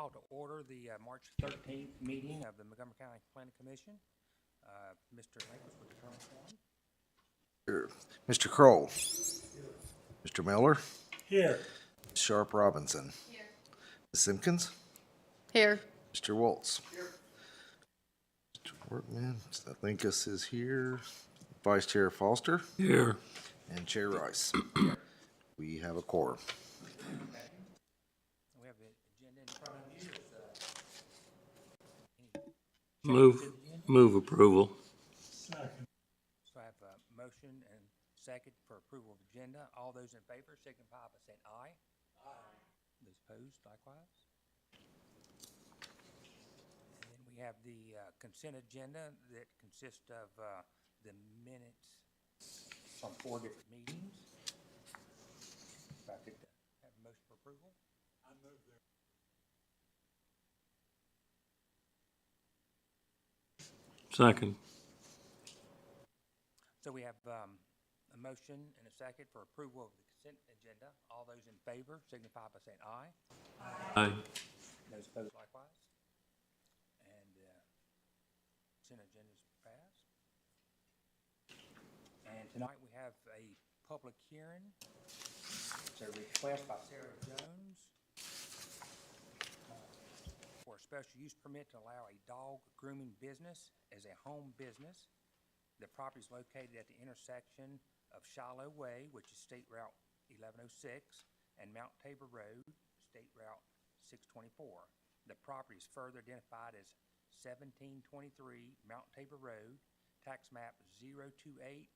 call to order the March 13th meeting of the Montgomery County Planning Commission. Mr. Lakers with the term form. Here. Mr. Kroll. Mr. Miller. Here. Ms. Sharp Robinson. Here. Ms. Simpkins. Here. Mr. Waltz. Here. Mr. Workman. Linkus is here. Vice Chair Foster. Here. And Chair Rice. We have a quorum. We have the agenda in front of you. Move approval. Second. So I have a motion and second for approval of agenda. All those in favor signify by saying aye. Aye. Those opposed, likewise. And then we have the consent agenda that consists of the minutes from 4 different meetings. If I could have a motion for approval. I move there. Second. So we have a motion and a second for approval of the consent agenda. All those in favor signify by saying aye. Aye. Those opposed likewise. And consent agenda is passed. And tonight we have a public hearing. It's a request by Sarah Jones for a special use permit to allow a dog grooming business as a home business. The property is located at the intersection of Shiloh Way, which is State Route 1106, and Mount Tabor Road, State Route 624. The property is further identified as 1723 Mount Tabor Road, tax map 028-1,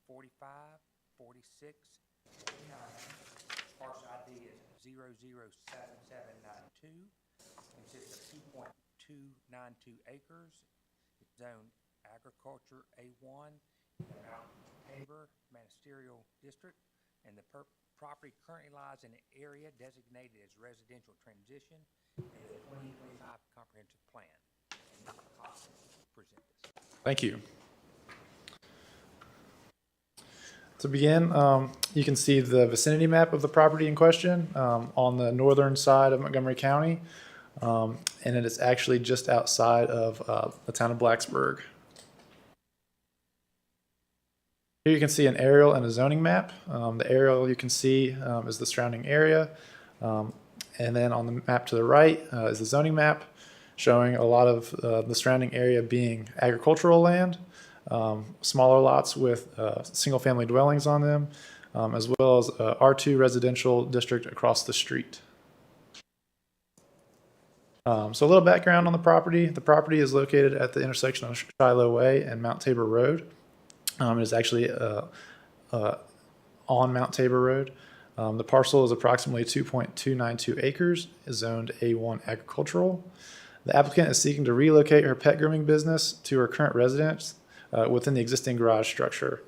45, 46, 49. Parcel ID is 007792. Consists of 2.292 acres. It's zoned agriculture A1 in the Mount Tabor Ministerial District, and the property currently lies in an area designated as residential transition in the 2025 comprehensive plan. And Dr. Cox present this. Thank you. To begin, you can see the vicinity map of the property in question on the northern side of Montgomery County, and it is actually just outside of the town of Blacksburg. Here you can see an aerial and a zoning map. The aerial you can see is the surrounding area, and then on the map to the right is the zoning map showing a lot of the surrounding area being agricultural land, smaller lots with single-family dwellings on them, as well as R2 residential district across the street. So a little background on the property. The property is located at the intersection of Shiloh Way and Mount Tabor Road. It is actually on Mount Tabor Road. The parcel is approximately 2.292 acres, is zoned A1 agricultural. The applicant is seeking to relocate her pet grooming business to her current residence within the existing garage structure.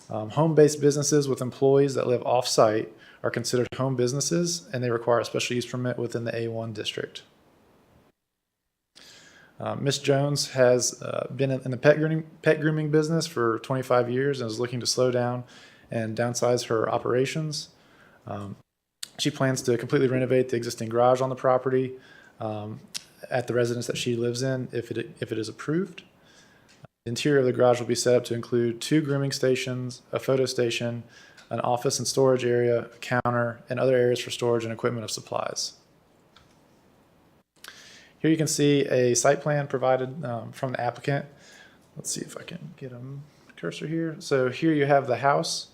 Home-based businesses with employees that live off-site are considered home businesses, and they require a special use permit within the A1 district. Ms. Jones has been in the pet grooming business for 25 years and is looking to slow down and downsize her operations. She plans to completely renovate the existing garage on the property at the residence that she lives in if it is approved. The interior of the garage will be set up to include 2 grooming stations, a photo station, an office and storage area, a counter, and other areas for storage and equipment of supplies. Here you can see a site plan provided from the applicant. Let's see if I can get a cursor here. So here you have the house.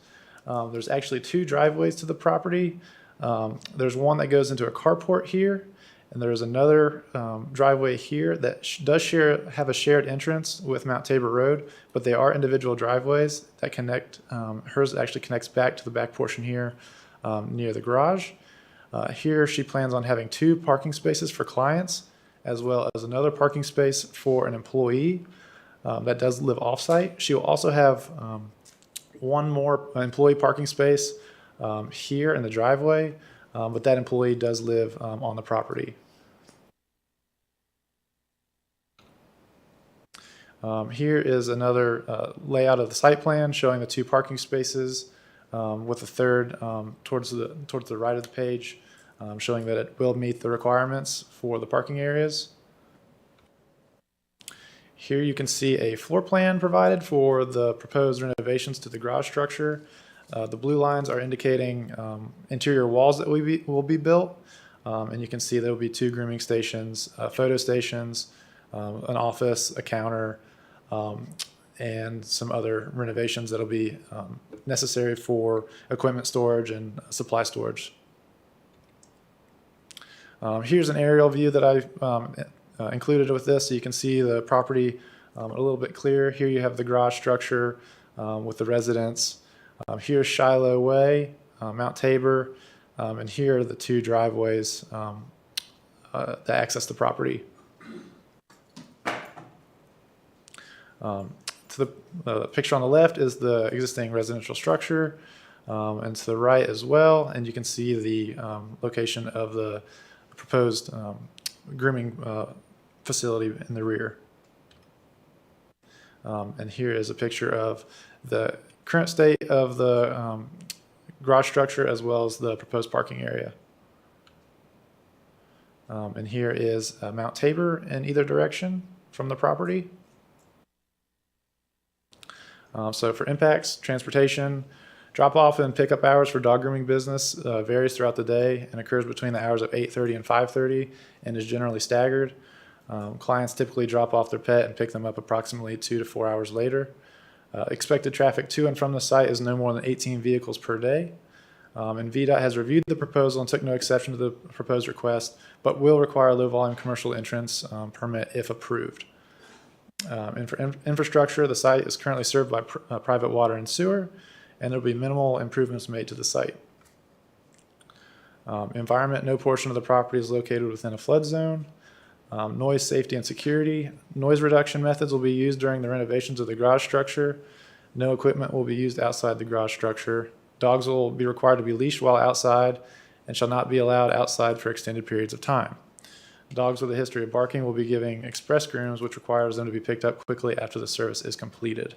There's actually 2 driveways to the property. There's one that goes into a carport here, and there's another driveway here that does have a shared entrance with Mount Tabor Road, but they are individual driveways that connect. Hers actually connects back to the back portion here near the garage. Here she plans on having 2 parking spaces for clients, as well as another parking space for an employee that does live off-site. She will also have one more employee parking space here in the driveway, but that employee does live on the property. Here is another layout of the site plan showing the 2 parking spaces with a third towards the right of the page showing that it will meet the requirements for the parking areas. Here you can see a floor plan provided for the proposed renovations to the garage structure. The blue lines are indicating interior walls that will be built. And you can see there will be 2 grooming stations, photo stations, an office, a counter, and some other renovations that will be necessary for equipment storage and supply storage. Here's an aerial view that I've included with this, so you can see the property a little bit clearer. Here you have the garage structure with the residence. Here's Shiloh Way, Mount Tabor, and here are the 2 driveways that access the property. To the picture on the left is the existing residential structure, and to the right as well, and you can see the location of the proposed grooming facility in the rear. And here is a picture of the current state of the garage structure as well as the proposed parking area. And here is Mount Tabor in either direction from the property. So for impacts, transportation, drop-off and pickup hours for dog grooming business varies throughout the day and occurs between the hours of 8:30 and 5:30 and is generally staggered. Clients typically drop off their pet and pick them up approximately 2 to 4 hours later. Expected traffic to and from the site is no more than 18 vehicles per day. And VDOT has reviewed the proposal and took no exception to the proposed request, but will require a low-volume commercial entrance permit if approved. And for infrastructure, the site is currently served by private water and sewer, and there will be minimal improvements made to the site. Environment, no portion of the property is located within a flood zone. Noise, safety, and security. Noise reduction methods will be used during the renovations of the garage structure. No equipment will be used outside the garage structure. Dogs will be required to be leashed while outside and shall not be allowed outside for extended periods of time. Dogs with a history of barking will be giving express grooms, which requires them to be picked up quickly after the service is completed.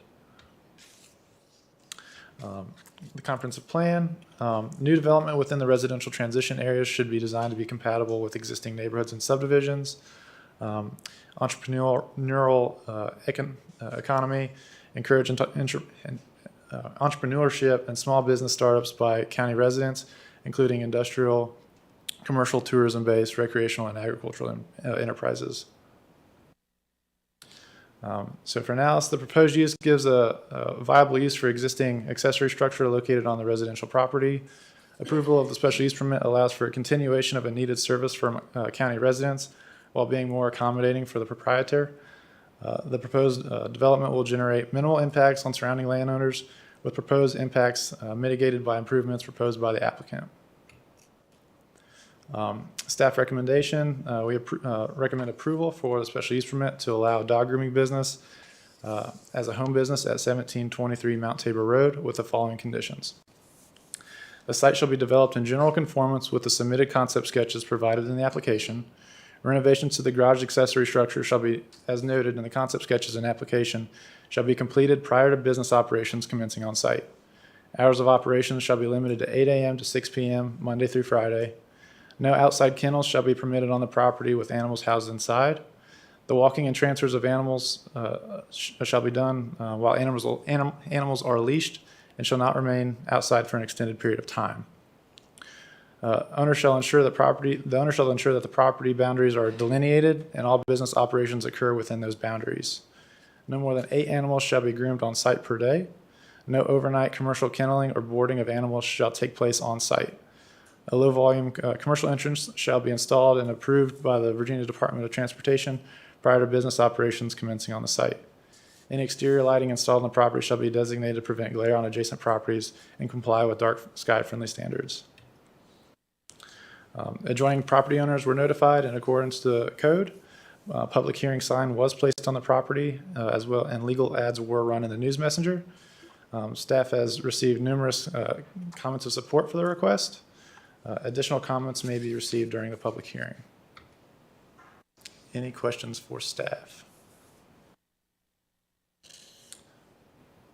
The comprehensive plan. New development within the residential transition areas should be designed to be compatible with existing neighborhoods and subdivisions. Entrepreneurial economy, encourage entrepreneurship and small business startups by county residents, including industrial, commercial, tourism-based, recreational, and agricultural enterprises. So for analysis, the proposed use gives a viable use for existing accessory structure located on the residential property. Approval of the special use permit allows for a continuation of a needed service for county residents while being more accommodating for the proprietor. The proposed development will generate minimal impacts on surrounding landowners, with proposed impacts mitigated by improvements proposed by the applicant. Staff recommendation, we recommend approval for the special use permit to allow a dog grooming business as a home business at 1723 Mount Tabor Road with the following conditions. The site shall be developed in general conformance with the submitted concept sketches provided in the application. Renovations to the garage accessory structure shall be, as noted in the concept sketches and application, shall be completed prior to business operations commencing on site. Hours of operations shall be limited to 8 a.m. to 6 p.m. Monday through Friday. No outside kennels shall be permitted on the property with animals housed inside. The walking and transfers of animals shall be done while animals are leashed and shall not remain outside for an extended period of time. The owner shall ensure that the property boundaries are delineated and all business operations occur within those boundaries. No more than 8 animals shall be groomed on site per day. No overnight commercial kenneling or boarding of animals shall take place on site. A low-volume commercial entrance shall be installed and approved by the Virginia Department of Transportation prior to business operations commencing on the site. Any exterior lighting installed on the property shall be designated to prevent glare on adjacent properties and comply with dark sky-friendly standards. Adjoining property owners were notified in accordance to the code. Public hearing sign was placed on the property as well, and legal ads were run in the news messenger. Staff has received numerous comments of support for the request. Additional comments may be received during the public hearing. Any questions for staff?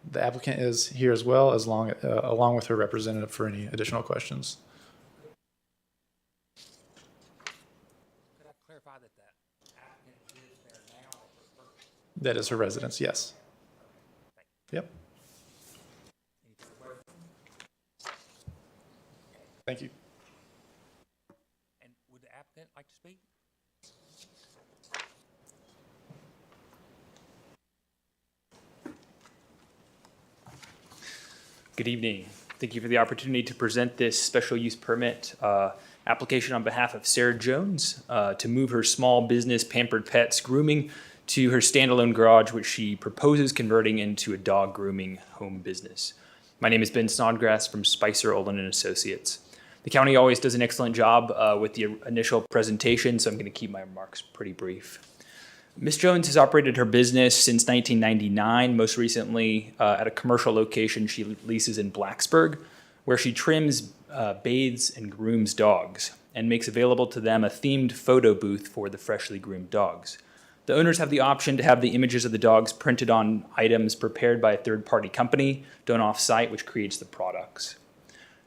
The applicant is here as well, along with her representative for any additional questions. That is her residence, yes. Yep. Any further questions? Thank you. And would the applicant like to speak? Good evening. Thank you for the opportunity to present this special use permit application on behalf of Sarah Jones to move her small business Pampered Pets Grooming to her standalone garage, which she proposes converting into a dog grooming home business. My name is Ben Snodgrass from Spicer, Olin & Associates. The county always does an excellent job with the initial presentation, so I'm going to keep my remarks pretty brief. Ms. Jones has operated her business since 1999, most recently at a commercial location she leases in Blacksburg, where she trims, bathes, and grooms dogs, and makes available to them a themed photo booth for the freshly groomed dogs. The owners have the option to have the images of the dogs printed on items prepared by a third-party company, done off-site, which creates the products.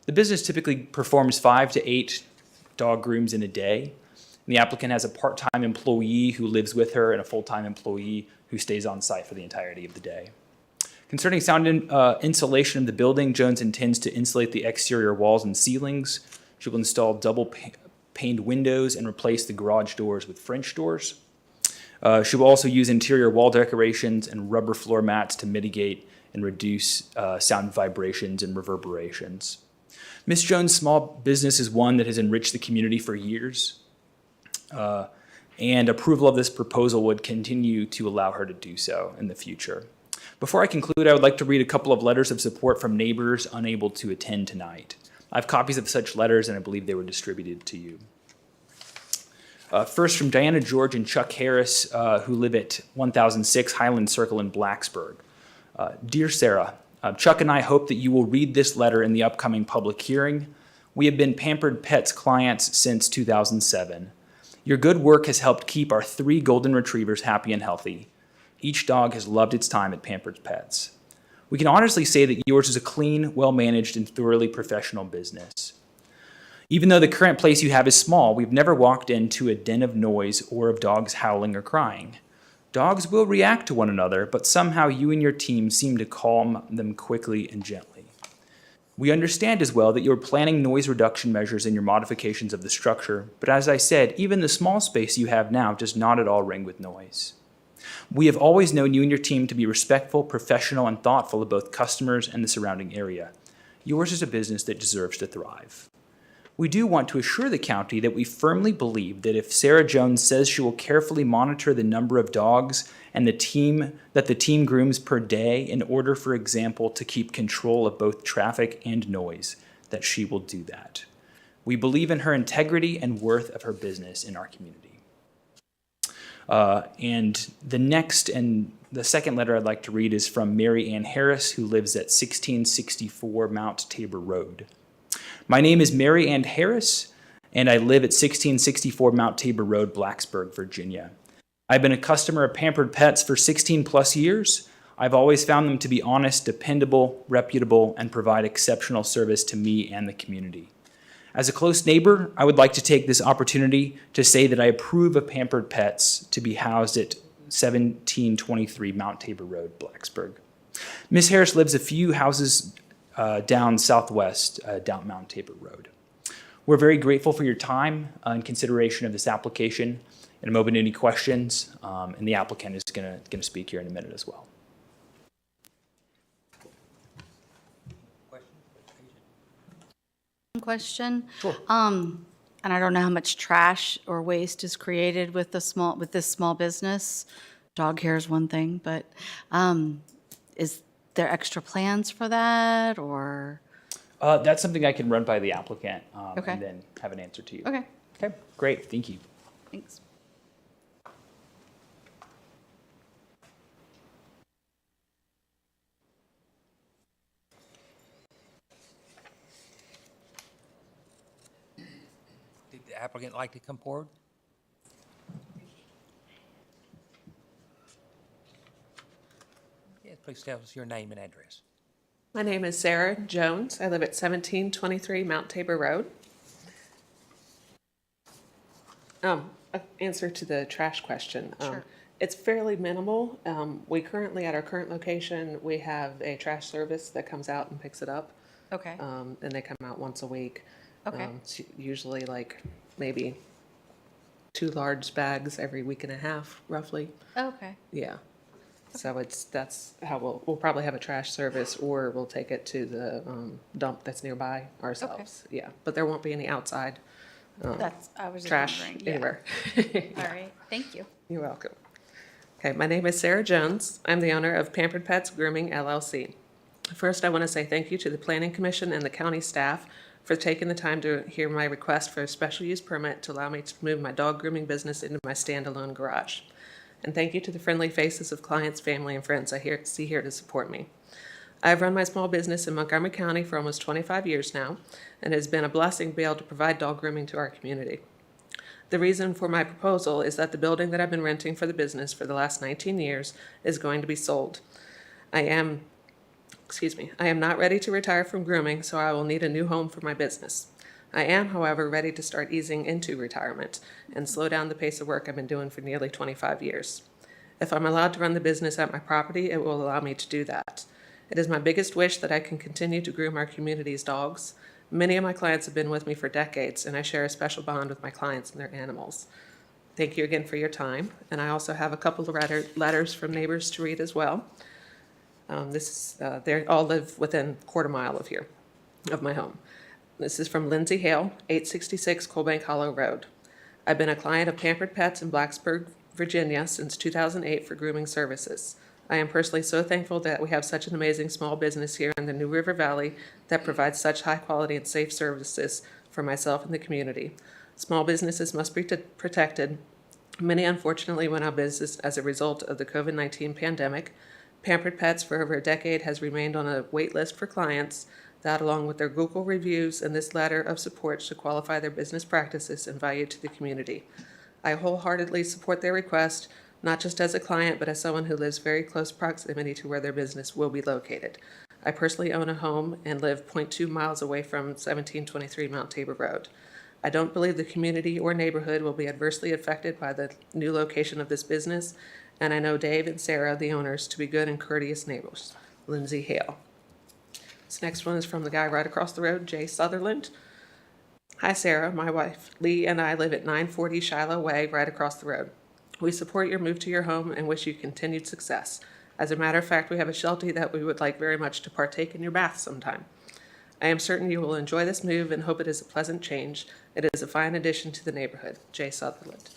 The business typically performs 5 to 8 dog grooms in a day. The applicant has a part-time employee who lives with her and a full-time employee who stays on site for the entirety of the day. Concerning sound insulation of the building, Jones intends to insulate the exterior walls and ceilings. She will install double-paned windows and replace the garage doors with French doors. She will also use interior wall decorations and rubber floor mats to mitigate and reduce sound vibrations and reverberations. Ms. Jones' small business is one that has enriched the community for years. And approval of this proposal would continue to allow her to do so in the future. Before I conclude, I would like to read a couple of letters of support from neighbors unable to attend tonight. I have copies of such letters, and I believe they were distributed to you. First, from Diana George and Chuck Harris, who live at 1006 Highland Circle in Blacksburg. Dear Sarah, Chuck and I hope that you will read this letter in the upcoming public hearing. We have been Pampered Pets clients since 2007. Your good work has helped keep our 3 golden retrievers happy and healthy. Each dog has loved its time at Pampered Pets. We can honestly say that yours is a clean, well-managed, and thoroughly professional business. Even though the current place you have is small, we've never walked into a den of noise or of dogs howling or crying. Dogs will react to one another, but somehow you and your team seem to calm them quickly and gently. We understand as well that you're planning noise reduction measures in your modifications of the structure, but as I said, even the small space you have now does not at all ring with noise. We have always known you and your team to be respectful, professional, and thoughtful of both customers and the surrounding area. Yours is a business that deserves to thrive. We do want to assure the county that we firmly believe that if Sarah Jones says she will carefully monitor the number of dogs and the team grooms per day in order, for example, to keep control of both traffic and noise, that she will do that. We believe in her integrity and worth of her business in our community. And the second letter I'd like to read is from Mary Ann Harris, who lives at 1664 Mount Tabor Road. My name is Mary Ann Harris, and I live at 1664 Mount Tabor Road, Blacksburg, Virginia. I've been a customer of Pampered Pets for 16 plus years. I've always found them to be honest, dependable, reputable, and provide exceptional service to me and the community. As a close neighbor, I would like to take this opportunity to say that I approve of Pampered Pets to be housed at 1723 Mount Tabor Road, Blacksburg. Ms. Harris lives a few houses down southwest, down Mount Tabor Road. We're very grateful for your time and consideration of this application. And I'm open to any questions, and the applicant is going to speak here in a minute as well. Question. Sure. And I don't know how much trash or waste is created with this small business. Dog hair is one thing, but is there extra plans for that, or? That's something I can run by the applicant Okay. and then have an answer to you. Okay, Okay, great, thank you. thanks. Did the applicant like to come forward? Yes, please tell us your name and address. My name is Sarah Jones. I live at 1723 Mount Tabor Road. Answer to the trash question. Sure. It's fairly minimal. We currently, at our current location, we have a trash service that comes out and picks it up. Okay, And they come out once a week. Okay. It's usually like maybe 2 large bags every week and a half, roughly. okay, Yeah. So that's how we'll probably have a trash service, or we'll take it to the dump that's nearby ourselves. Yeah, but there won't be any outside I was just trash wondering, yeah. anywhere. All right, thank you. You're welcome. Okay, my name is Sarah Jones. I'm the owner of Pampered Pets Grooming LLC. First, I want to say thank you to the Planning Commission and the county staff for taking the time to hear my request for a special use permit to allow me to move my dog grooming business into my standalone garage. And thank you to the friendly faces of clients, family, and friends I see here to support me. I've run my small business in Montgomery County for almost 25 years now, and it has been a blessing to be able to provide dog grooming to our community. The reason for my proposal is that the building that I've been renting for the business for the last 19 years is going to be sold. I am not ready to retire from grooming, so I will need a new home for my business. I am, however, ready to start easing into retirement and slow down the pace of work I've been doing for nearly 25 years. If I'm allowed to run the business at my property, it will allow me to do that. It is my biggest wish that I can continue to groom our community's dogs. Many of my clients have been with me for decades, and I share a special bond with my clients and their animals. Thank you again for your time, and I also have a couple of letters from neighbors to read as well. They all live within a quarter mile of here, of my home. This is from Lindsay Hale, 866 Coalbank Hollow Road. I've been a client of Pampered Pets in Blacksburg, Virginia since 2008 for grooming services. I am personally so thankful that we have such an amazing small business here in the New River Valley that provides such high quality and safe services for myself and the community. Small businesses must be protected. Many unfortunately went out of business as a result of the COVID-19 pandemic. Pampered Pets for over a decade has remained on a wait list for clients. That, along with their Google reviews and this letter of support, should qualify their business practices and value to the community. I wholeheartedly support their request, not just as a client, but as someone who lives very close proximity to where their business will be located. I personally own a home and live 0.2 miles away from 1723 Mount Tabor Road. I don't believe the community or neighborhood will be adversely affected by the new location of this business, and I know Dave and Sarah, the owners, to be good and courteous neighbors. Lindsay Hale. This next one is from the guy right across the road, Jay Sutherland. Hi, Sarah. My wife, Lee, and I live at 940 Shiloh Way, right across the road. We support your move to your home and wish you continued success. As a matter of fact, we have a sheltie that we would like very much to partake in your bath sometime. I am certain you will enjoy this move and hope it is a pleasant change. It is a fine addition to the neighborhood. Jay Sutherland.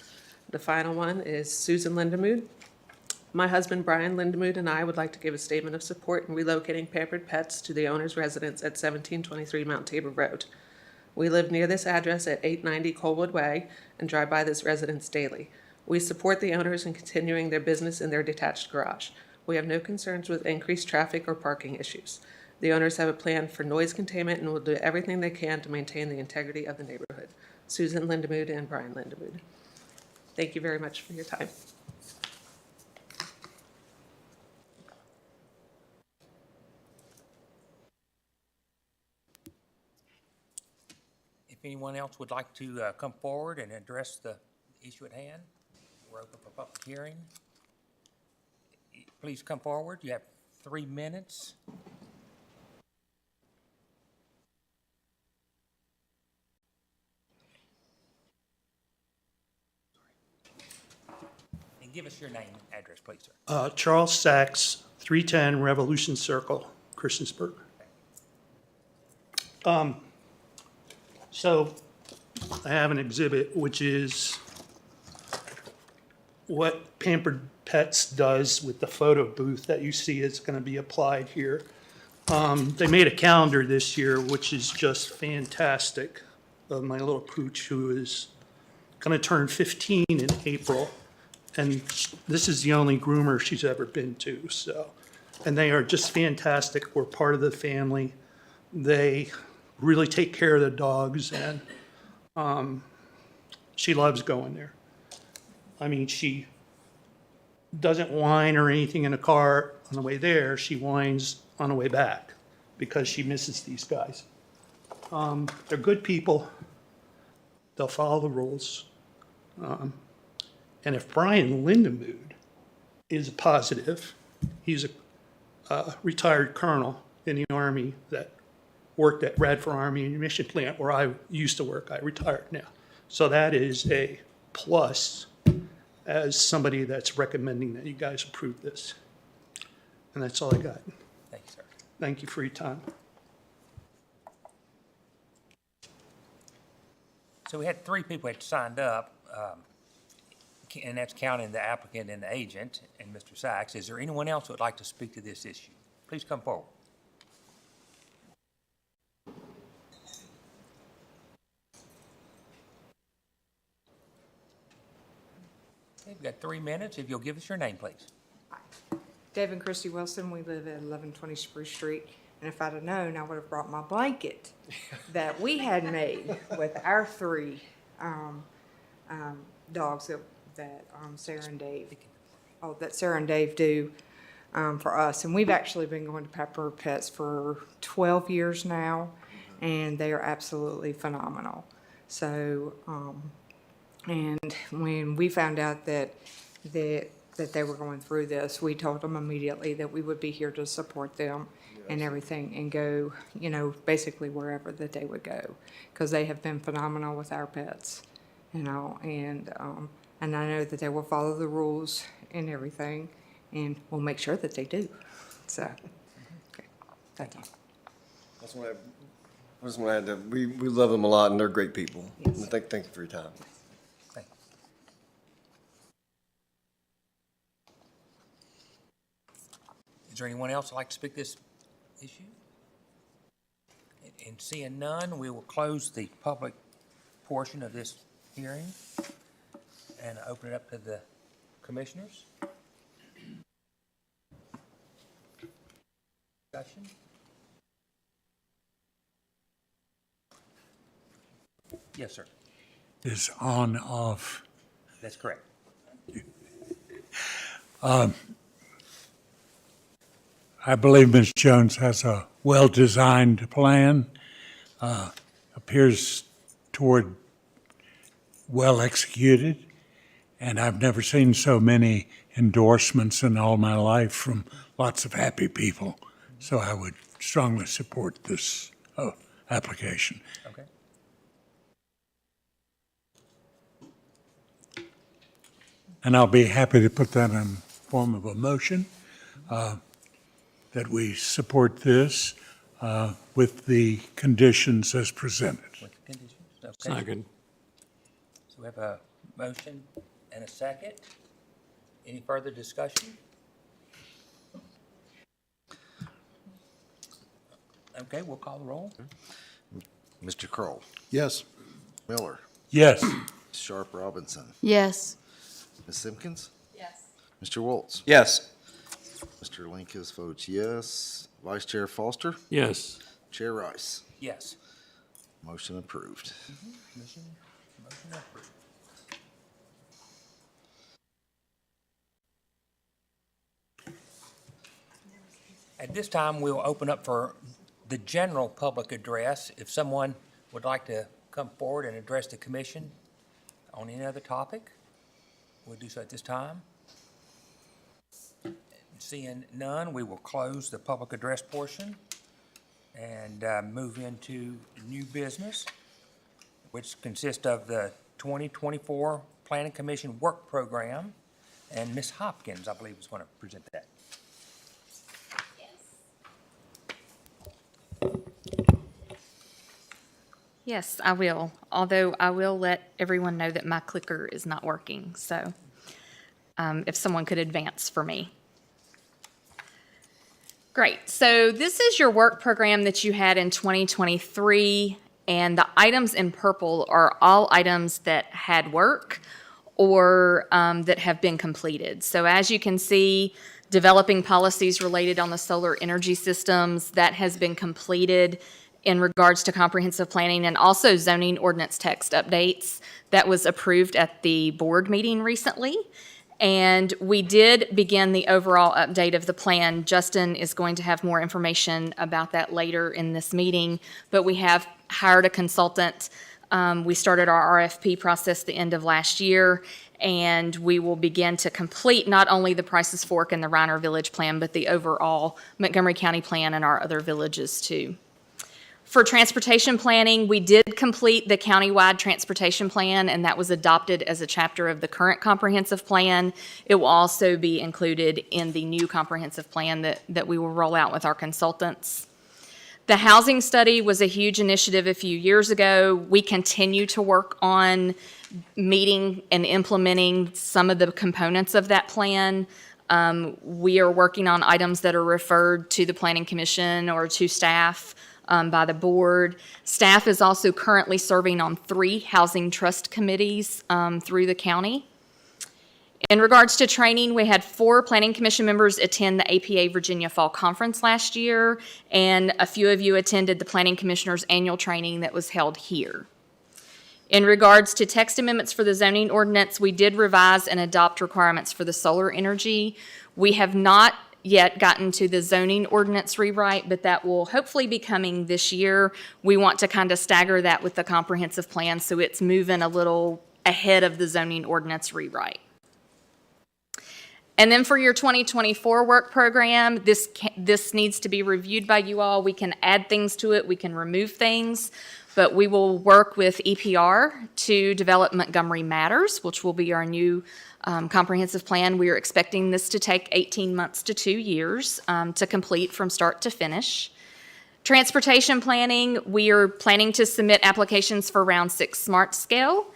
The final one is Susan Lindemood. My husband, Brian Lindemood, and I would like to give a statement of support in relocating Pampered Pets to the owner's residence at 1723 Mount Tabor Road. We live near this address at 890 Colwood Way and drive by this residence daily. We support the owners in continuing their business in their detached garage. We have no concerns with increased traffic or parking issues. The owners have a plan for noise containment and will do everything they can to maintain the integrity of the neighborhood. Susan Lindemood and Brian Lindemood. Thank you very much for your time. If anyone else would like to come forward and address the issue at hand, we're open for public hearing. Please come forward. You have 3 minutes. And give us your name and address, please, sir. Charles Sachs, 310 Revolution Circle, Christiansburg. So I have an exhibit, which is what Pampered Pets does with the photo booth that you see is going to be applied here. They made a calendar this year, which is just fantastic, of my little pooch who is going to turn 15 in April. And this is the only groomer she's ever been to, so. And they are just fantastic. We're part of the family. They really take care of the dogs, and she loves going there. I mean, she doesn't whine or anything in the car on the way there. She whines on the way back because she misses these guys. They're good people. They'll follow the rules. And if Brian Lindemood is a positive. He's a retired colonel in the Army that worked at Radford Army Ammunition Plant where I used to work. I retired now. So that is a plus as somebody that's recommending that you guys approve this. And that's all I got. Thank you, sir. Thank you for your time. So we had 3 people that signed up, and that's counting the applicant and the agent and Mr. Sachs. Is there anyone else who would like to speak to this issue? Please come forward. Okay, we've got 3 minutes. If you'll give us your name, please. Dave and Christy Wilson, we live at 1120 Spruce Street, and if I'd have known, I would have brought my blanket that we had made with our 3 dogs that Sarah and Dave, do for us. And we've actually been going to Pepper Pets for 12 years now, and they are absolutely phenomenal. So, and when we found out that they were going through this, we told them immediately that we would be here to support them and everything and go, you know, basically wherever that they would go, because they have been phenomenal with our pets, you know, and I know that they will follow the rules and everything, and we'll make sure that they do. So, okay, that's all. That's what I had to, we love them a lot and they're great people. Yes. Thank you for your time. Thank you. Is there anyone else who'd like to speak to this issue? And seeing none, we will close the public portion of this hearing and open it up to the commissioners. Discussion? Yes, sir. Is on, off. That's correct. I believe Ms. Jones has a well-designed plan, appears toward well-executed, and I've never seen so many endorsements in all my life from lots of happy people. So I would strongly support this application. Okay. And I'll be happy to put that in form of a motion, that we support this with the conditions as presented. With the conditions? Okay. Second. So we have a motion and a second. Any further discussion? Okay, we'll call the roll. Mr. Kroll, Yes. Miller, Yes. Sharp Robinson, Yes. Ms. Simpkins, Yes. Mr. Waltz, Yes. Mr. Linkus votes yes. Vice Chair Foster, Yes. Chair Rice. Yes. Motion approved. Motion approved. At this time, we'll open up for the general public address. If someone would like to come forward and address the commission on any other topic, we'll do so at this time. Seeing none, we will close the public address portion and move into new business, which consists of the 2024 Planning Commission Work Program. And Ms. Hopkins, I believe, is going to present that. Yes, I will, although I will let everyone know that my clicker is not working, so if someone could advance for me. Great, so this is your work program that you had in 2023, and the items in purple are all items that had work or that have been completed. So as you can see, developing policies related on the solar energy systems, that has been completed in regards to comprehensive planning, and also zoning ordinance text updates. That was approved at the board meeting recently. And we did begin the overall update of the plan. Justin is going to have more information about that later in this meeting, but we have hired a consultant We started our RFP process the end of last year, and we will begin to complete not only the Prices Fork and the Reiner Village Plan, but the overall Montgomery County Plan and our other villages too. For transportation planning, we did complete the countywide transportation plan, and that was adopted as a chapter of the current comprehensive plan. It will also be included in the new comprehensive plan that we will roll out with our consultants. The housing study was a huge initiative a few years ago. We continue to work on meeting and implementing some of the components of that plan. We are working on items that are referred to the Planning Commission or to staff by the board. Staff is also currently serving on 3 housing trust committees through the county. In regards to training, we had 4 Planning Commission members attend the APA Virginia Fall Conference last year, and a few of you attended the Planning Commissioner's annual training that was held here. In regards to text amendments for the zoning ordinance, we did revise and adopt requirements for the solar energy. We have not yet gotten to the zoning ordinance rewrite, but that will hopefully be coming this year. We want to kind of stagger that with the comprehensive plan, so it's moving a little ahead of the zoning ordinance rewrite. And then for your 2024 work program, this needs to be reviewed by you all. We can add things to it, we can remove things, but we will work with EPR to develop Montgomery Matters, which will be our new comprehensive plan. We are expecting this to take 18 months to 2 years to complete from start to finish. Transportation planning, we are planning to submit applications for Round 6 Smart Scale,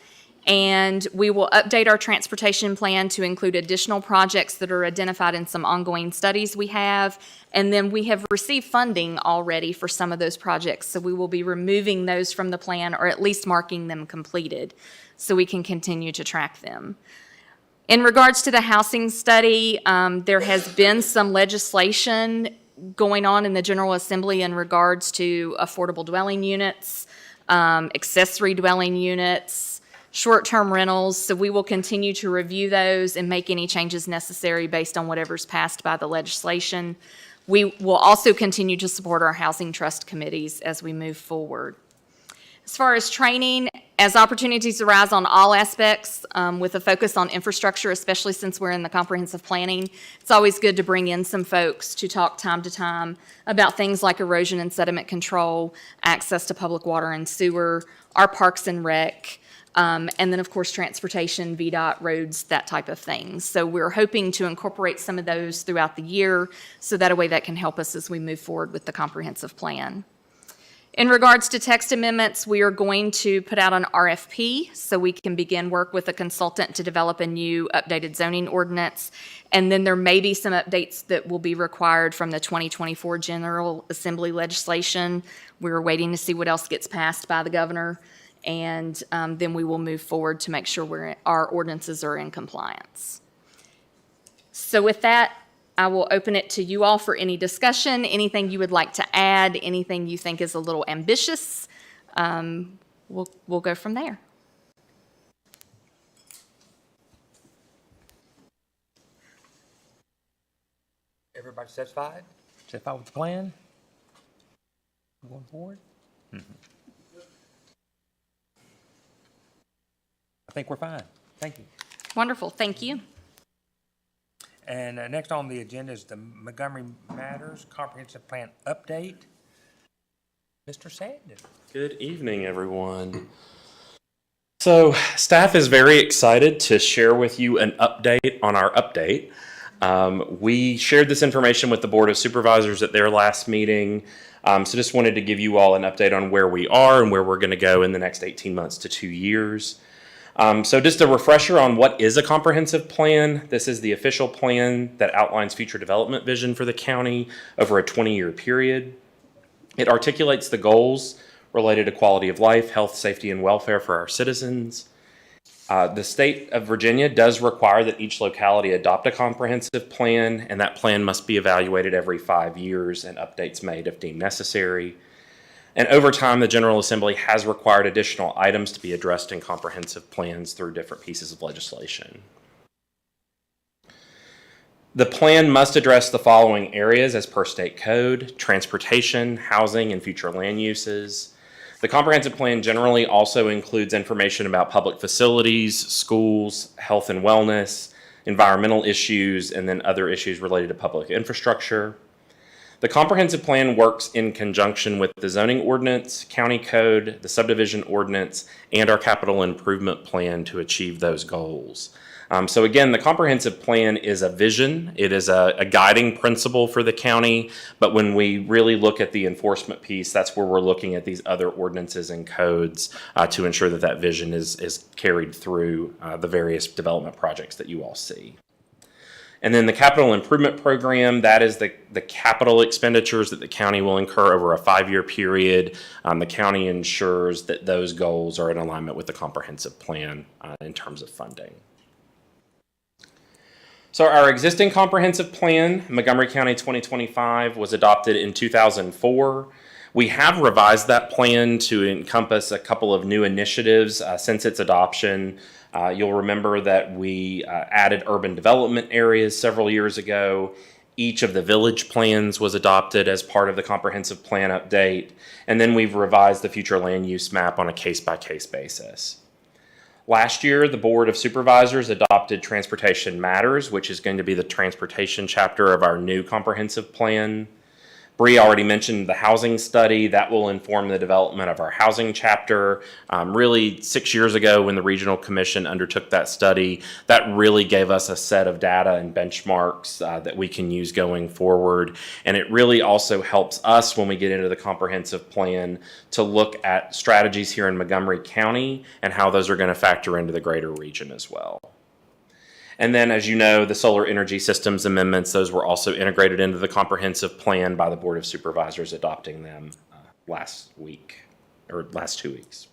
and we will update our transportation plan to include additional projects that are identified in some ongoing studies we have. And then we have received funding already for some of those projects, so we will be removing those from the plan, or at least marking them completed, so we can continue to track them. In regards to the housing study, there has been some legislation going on in the General Assembly in regards to affordable dwelling units, accessory dwelling units, short-term rentals, so we will continue to review those and make any changes necessary based on whatever's passed by the legislation. We will also continue to support our housing trust committees as we move forward. As far as training, as opportunities arise on all aspects, with a focus on infrastructure, especially since we're in the comprehensive planning, it's always good to bring in some folks to talk time to time about things like erosion and sediment control, access to public water and sewer, our parks and rec, and then, of course, transportation, VDOT, roads, that type of thing. So we're hoping to incorporate some of those throughout the year, so that a way that can help us as we move forward with the comprehensive plan. In regards to text amendments, we are going to put out an RFP so we can begin work with a consultant to develop a new updated zoning ordinance. And then there may be some updates that will be required from the 2024 General Assembly legislation. We're waiting to see what else gets passed by the governor. And then we will move forward to make sure our ordinances are in compliance. So with that, I will open it to you all for any discussion, anything you would like to add, anything you think is a little ambitious. We'll go from there. Everybody satisfied? Satisfied with the plan? Going forward? I think we're fine. Thank you. Wonderful, thank you. And next on the agenda is the Montgomery Matters Comprehensive Plan Update. Mr. Sandin. Good evening, everyone. So staff is very excited to share with you an update on our update. We shared this information with the Board of Supervisors at their last meeting. So just wanted to give you all an update on where we are and where we're going to go in the next 18 months to 2 years. So just a refresher on what is a comprehensive plan. This is the official plan that outlines future development vision for the county over a 20-year period. It articulates the goals related to quality of life, health, safety, and welfare for our citizens. The state of Virginia does require that each locality adopt a comprehensive plan, and that plan must be evaluated every 5 years and updates made if deemed necessary. And over time, the General Assembly has required additional items to be addressed in comprehensive plans through different pieces of legislation. The plan must address the following areas as per state code: transportation, housing, and future land uses. The comprehensive plan generally also includes information about public facilities, schools, health and wellness, environmental issues, and then other issues related to public infrastructure. The comprehensive plan works in conjunction with the zoning ordinance, county code, the subdivision ordinance, and our capital improvement plan to achieve those goals. So again, the comprehensive plan is a vision. It is a guiding principle for the county, but when we really look at the enforcement piece, that's where we're looking at these other ordinances and codes to ensure that that vision is carried through the various development projects that you all see. And then the capital improvement program, that is the capital expenditures that the county will incur over a 5-year period. The county ensures that those goals are in alignment with the comprehensive plan in terms of funding. So our existing comprehensive plan, Montgomery County 2025, was adopted in 2004. We have revised that plan to encompass a couple of new initiatives since its adoption. You'll remember that we added urban development areas several years ago. Each of the village plans was adopted as part of the comprehensive plan update. And then we've revised the future land use map on a case-by-case basis. Last year, the Board of Supervisors adopted Transportation Matters, which is going to be the transportation chapter of our new comprehensive plan. Bree already mentioned the housing study. That will inform the development of our housing chapter. Really, 6 years ago when the Regional Commission undertook that study, that really gave us a set of data and benchmarks that we can use going forward. And it really also helps us when we get into the comprehensive plan to look at strategies here in Montgomery County and how those are going to factor into the greater region as well. And then, as you know, the solar energy systems amendments, those were also integrated into the comprehensive plan by the Board of Supervisors adopting them last 2 weeks.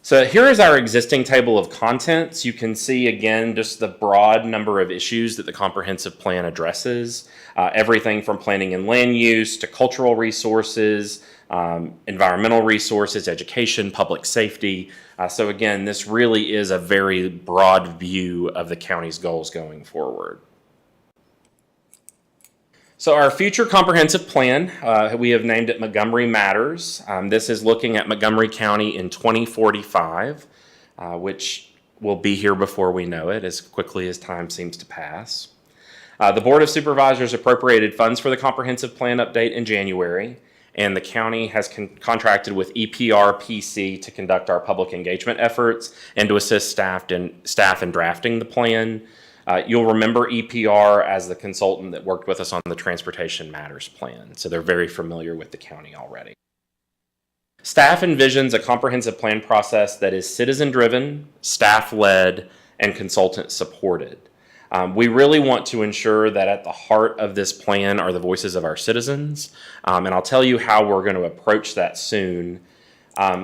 So here is our existing table of contents. You can see, again, just the broad number of issues that the comprehensive plan addresses. Everything from planning and land use to cultural resources, environmental resources, education, public safety. So again, this really is a very broad view of the county's goals going forward. So our future comprehensive plan, we have named it Montgomery Matters. This is looking at Montgomery County in 2045, which will be here before we know it, as quickly as time seems to pass. The Board of Supervisors appropriated funds for the comprehensive plan update in January, and the county has contracted with EPRPC to conduct our public engagement efforts and to assist staff in drafting the plan. You'll remember EPR as the consultant that worked with us on the Transportation Matters plan, so they're very familiar with the county already. Staff envisions a comprehensive plan process that is citizen-driven, staff-led, and consultant-supported. We really want to ensure that at the heart of this plan are the voices of our citizens, and I'll tell you how we're going to approach that soon.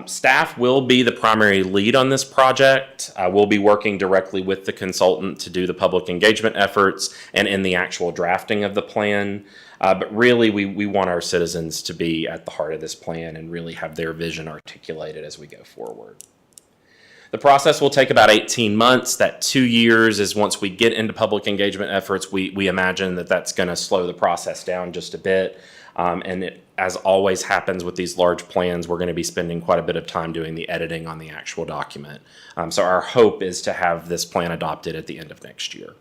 Staff will be the primary lead on this project. We'll be working directly with the consultant to do the public engagement efforts and in the actual drafting of the plan. But really, we want our citizens to be at the heart of this plan and really have their vision articulated as we go forward. The process will take about 18 months. That 2 years is once we get into public engagement efforts, we imagine that that's going to slow the process down just a bit. And it, as always happens with these large plans, we're going to be spending quite a bit of time doing the editing on the actual document. So our hope is to have this plan adopted at the end of next year.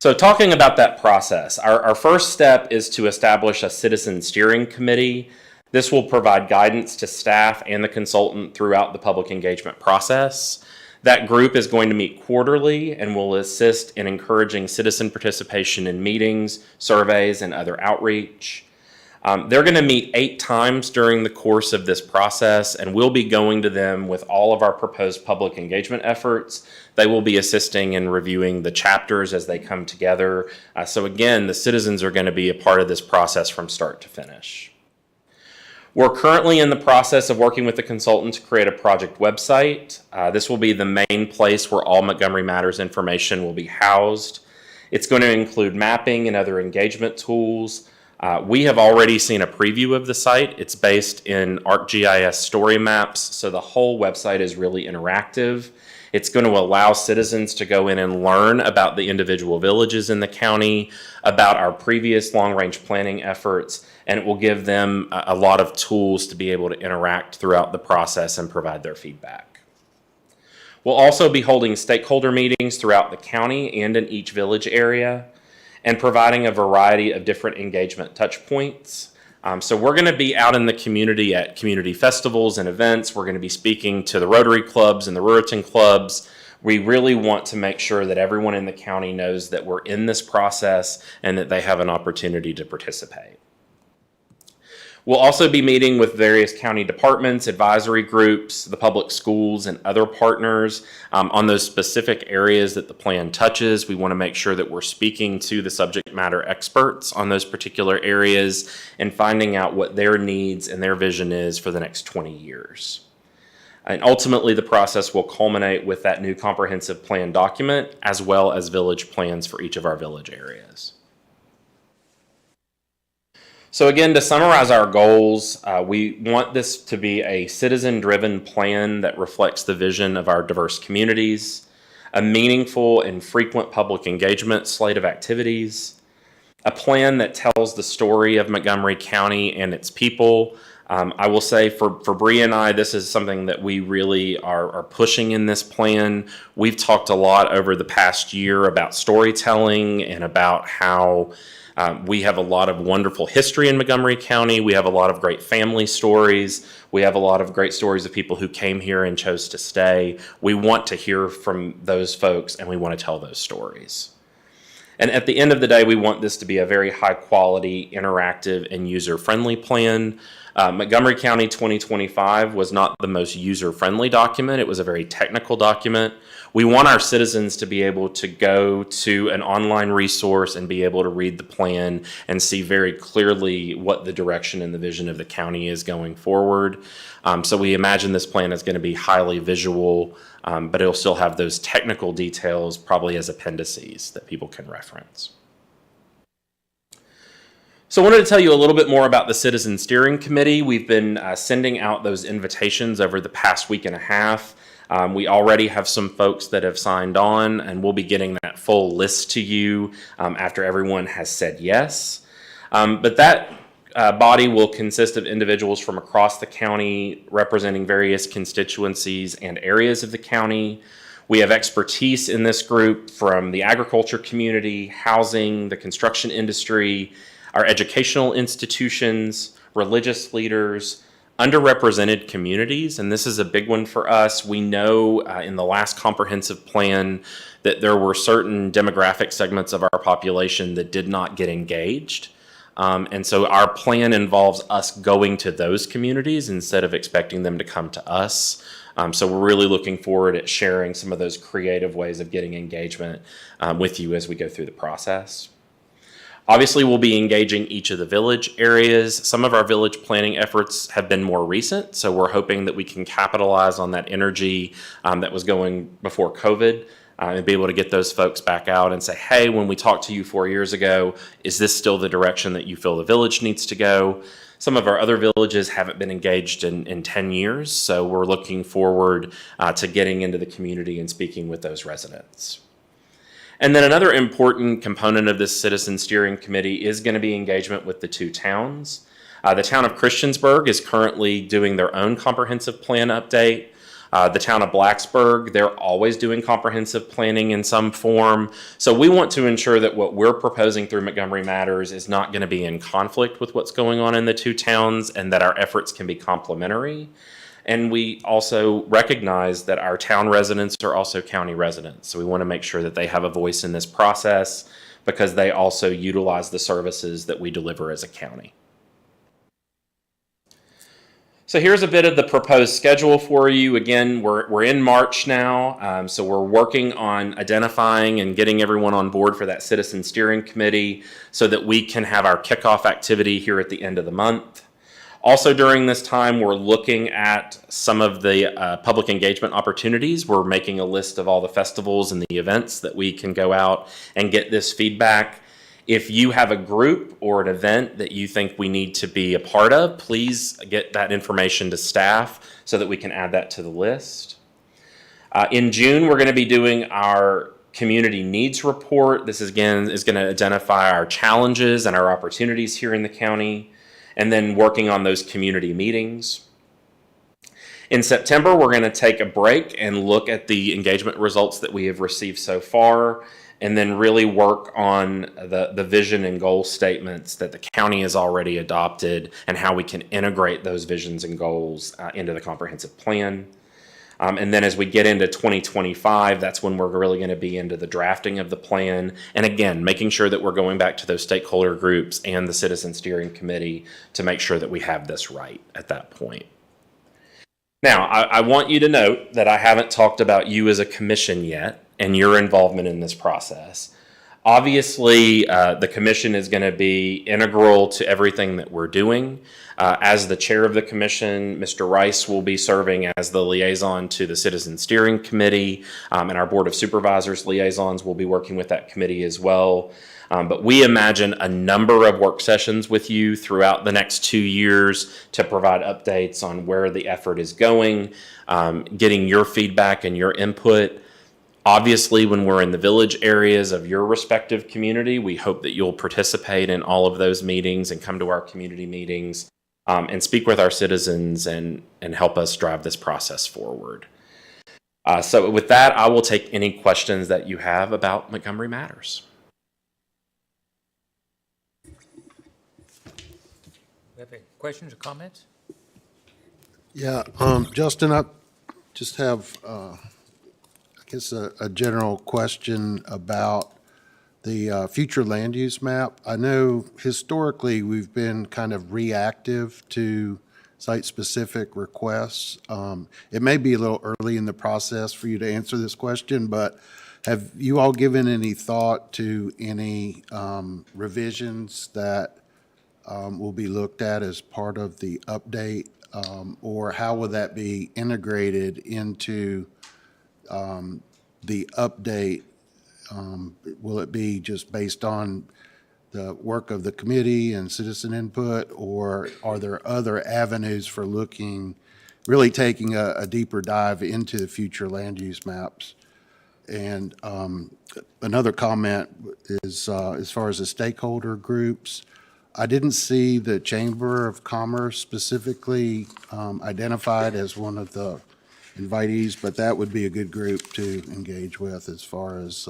So talking about that process, our first step is to establish a citizen steering committee. This will provide guidance to staff and the consultant throughout the public engagement process. That group is going to meet quarterly and will assist in encouraging citizen participation in meetings, surveys, and other outreach. They're going to meet 8 times during the course of this process, and we'll be going to them with all of our proposed public engagement efforts. They will be assisting in reviewing the chapters as they come together. So again, the citizens are going to be a part of this process from start to finish. We're currently in the process of working with the consultant to create a project website. This will be the main place where all Montgomery Matters information will be housed. It's going to include mapping and other engagement tools. We have already seen a preview of the site. It's based in ArcGIS story maps, so the whole website is really interactive. It's going to allow citizens to go in and learn about the individual villages in the county, about our previous long-range planning efforts, and it will give them a lot of tools to be able to interact throughout the process and provide their feedback. We'll also be holding stakeholder meetings throughout the county and in each village area, and providing a variety of different engagement touch points. So we're going to be out in the community at community festivals and events. We're going to be speaking to the Rotary clubs and the Ruritan clubs. We really want to make sure that everyone in the county knows that we're in this process and that they have an opportunity to participate. We'll also be meeting with various county departments, advisory groups, the public schools, and other partners on those specific areas that the plan touches. We want to make sure that we're speaking to the subject matter experts on those particular areas and finding out what their needs and their vision is for the next 20 years. And ultimately, the process will culminate with that new comprehensive plan document, as well as village plans for each of our village areas. So again, to summarize our goals, we want this to be a citizen-driven plan that reflects the vision of our diverse communities, a meaningful and frequent public engagement slate of activities, a plan that tells the story of Montgomery County and its people. I will say for Bree and I, this is something that we really are pushing in this plan. We've talked a lot over the past year about storytelling and about how we have a lot of wonderful history in Montgomery County. We have a lot of great family stories. We have a lot of great stories of people who came here and chose to stay. We want to hear from those folks, and we want to tell those stories. And at the end of the day, we want this to be a very high quality, interactive, and user-friendly plan. Montgomery County 2025 was not the most user-friendly document. It was a very technical document. We want our citizens to be able to go to an online resource and be able to read the plan and see very clearly what the direction and the vision of the county is going forward. So we imagine this plan is going to be highly visual, but it'll still have those technical details probably as appendices that people can reference. So I wanted to tell you a little bit more about the Citizen Steering Committee. We've been sending out those invitations over the past week and a half. We already have some folks that have signed on, and we'll be getting that full list to you after everyone has said yes. But that body will consist of individuals from across the county representing various constituencies and areas of the county. We have expertise in this group from the agriculture community, housing, the construction industry, our educational institutions, religious leaders, underrepresented communities, and this is a big one for us. We know in the last comprehensive plan that there were certain demographic segments of our population that did not get engaged. And so our plan involves us going to those communities instead of expecting them to come to us. So we're really looking forward at sharing some of those creative ways of getting engagement with you as we go through the process. Obviously, we'll be engaging each of the village areas. Some of our village planning efforts have been more recent, so we're hoping that we can capitalize on that energy that was going before COVID and be able to get those folks back out and say, hey, when we talked to you 4 years ago, is this still the direction that you feel the village needs to go? Some of our other villages haven't been engaged in 10 years, so we're looking forward to getting into the community and speaking with those residents. And then another important component of this Citizen Steering Committee is going to be engagement with the two towns. The town of Christiansburg is currently doing their own comprehensive plan update. The town of Blacksburg, they're always doing comprehensive planning in some form. So we want to ensure that what we're proposing through Montgomery Matters is not going to be in conflict with what's going on in the two towns and that our efforts can be complementary. And we also recognize that our town residents are also county residents. So we want to make sure that they have a voice in this process because they also utilize the services that we deliver as a county. So here's a bit of the proposed schedule for you. Again, we're in March now, so we're working on identifying and getting everyone on board for that Citizen Steering Committee so that we can have our kickoff activity here at the end of the month. Also during this time, we're looking at some of the public engagement opportunities. We're making a list of all the festivals and the events that we can go out and get this feedback. If you have a group or an event that you think we need to be a part of, please get that information to staff so that we can add that to the list. In June, we're going to be doing our community needs report. This is going to identify our challenges and our opportunities here in the county, and then working on those community meetings. In September, we're going to take a break and look at the engagement results that we have received so far, and then really work on the vision and goal statements that the county has already adopted and how we can integrate those visions and goals into the comprehensive plan. And then as we get into 2025, that's when we're really going to be into the drafting of the plan. And again, making sure that we're going back to those stakeholder groups and the Citizen Steering Committee to make sure that we have this right at that point. Now, I want you to note that I haven't talked about you as a commission yet and your involvement in this process. Obviously, the commission is going to be integral to everything that we're doing. As the chair of the commission, Mr. Rice will be serving as the liaison to the Citizen Steering Committee, and our Board of Supervisors liaisons will be working with that committee as well. But we imagine a number of work sessions with you throughout the next 2 years to provide updates on where the effort is going, getting your feedback and your input. Obviously, when we're in the village areas of your respective community, we hope that you'll participate in all of those meetings and come to our community meetings and speak with our citizens and help us drive this process forward. So with that, I will take any questions that you have about Montgomery Matters. We have any questions or comments? Yeah, Justin, I just have, I guess, a general question about the future land use map. I know historically we've been kind of reactive to site-specific requests. It may be a little early in the process for you to answer this question, but have you all given any thought to any revisions that will be looked at as part of the update, or how will that be integrated into the update? Will it be just based on the work of the committee and citizen input, or are there other avenues for looking, really taking a deeper dive into the future land use maps? And another comment is, as far as the stakeholder groups, I didn't see the Chamber of Commerce specifically identified as one of the invitees, but that would be a good group to engage with as far as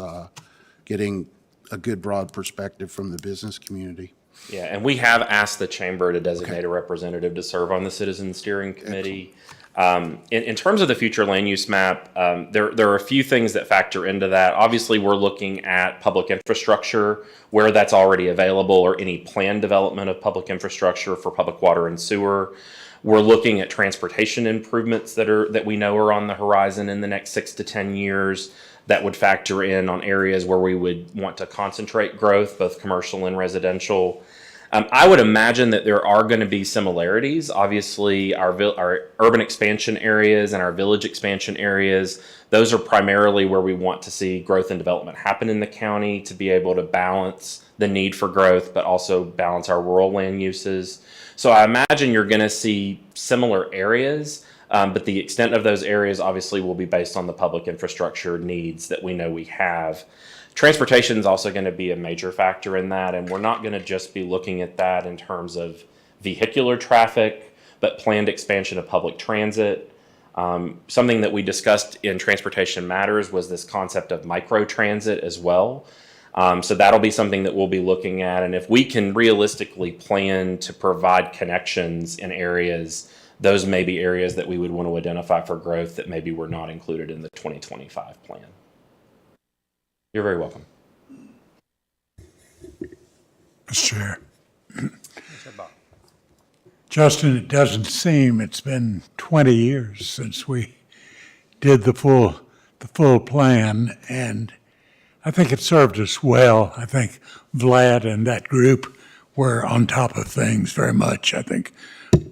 getting a good broad perspective from the business community. Yeah, and we have asked the chamber to designate a representative to serve on the Citizen Steering Committee. In terms of the future land use map, there are a few things that factor into that. Obviously, we're looking at public infrastructure, where that's already available, or any planned development of public infrastructure for public water and sewer. We're looking at transportation improvements that we know are on the horizon in the next 6 to 10 years that would factor in on areas where we would want to concentrate growth, both commercial and residential. I would imagine that there are going to be similarities. Obviously, our urban expansion areas and our village expansion areas, those are primarily where we want to see growth and development happen in the county to be able to balance the need for growth, but also balance our rural land uses. So I imagine you're going to see similar areas, but the extent of those areas obviously will be based on the public infrastructure needs that we know we have. Transportation is also going to be a major factor in that, and we're not going to just be looking at that in terms of vehicular traffic, but planned expansion of public transit. Something that we discussed in Transportation Matters was this concept of microtransit as well. So that'll be something that we'll be looking at, and if we can realistically plan to provide connections in areas, those may be areas that we would want to identify for growth that maybe were not included in the 2025 plan. You're very welcome. Mr. Chair. Justin, it doesn't seem it's been 20 years since we did the full plan, and I think it served us well. I think Vlad and that group were on top of things very much. I think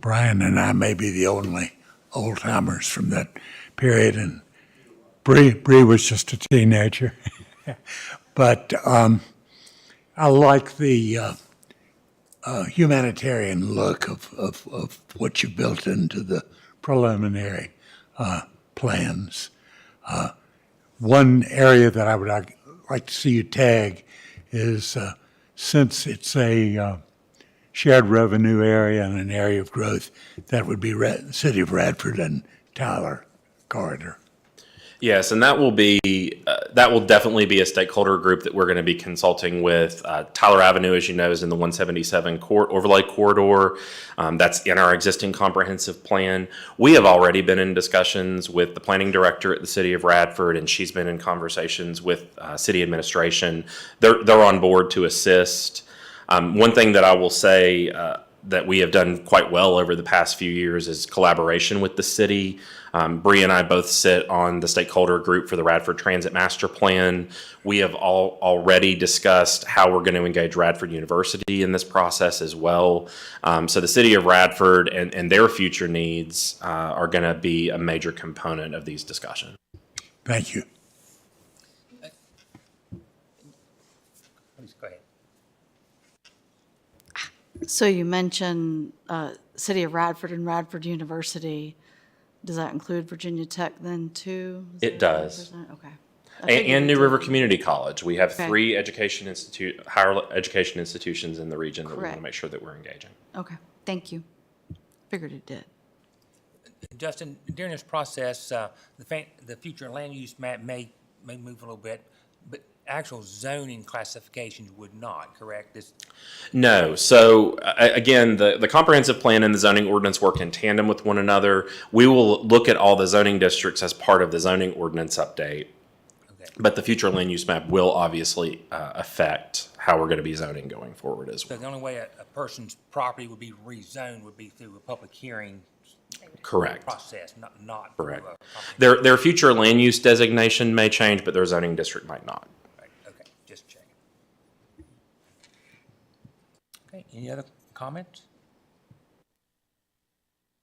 Brian and I may be the only old timers from that period, and Bree was just a teenager. But I like the humanitarian look of what you built into the preliminary plans. One area that I would like to see you tag is, since it's a shared revenue area and an area of growth, that would be City of Radford and Tyler corridor. Yes, and that will definitely be a stakeholder group that we're going to be consulting with. Tyler Avenue, as you know, is in the 177 overlay corridor. That's in our existing comprehensive plan. We have already been in discussions with the planning director at the City of Radford, and she's been in conversations with city administration. They're on board to assist. One thing that I will say that we have done quite well over the past few years is collaboration with the city. Bree and I both sit on the stakeholder group for the Radford Transit Master Plan. We have already discussed how we're going to engage Radford University in this process as well. So the City of Radford and their future needs are going to be a major component of these discussions. Thank you. Please go ahead. So you mentioned City of Radford and Radford University. Does that include Virginia Tech then too? It does. Okay. I figured And it New did. River Community College. We have Okay. 3 higher education institutions in the region that we want Correct. to make sure that we're engaging. Okay, thank you. Figured it did. Justin, during this process, the future land use map may move a little bit, but actual zoning classifications would not, correct? No. So again, the comprehensive plan and the zoning ordinance work in tandem with one another. We will look at all the zoning districts as part of the zoning ordinance update. Okay. But the future land use map will obviously affect how we're going to be zoning going forward as So well. the only way a person's property would be rezoned would be through a public hearing Correct. process, not Correct. through a Their future land use designation may change, but their zoning district might not. Right, okay, just checking. Okay, any other comments?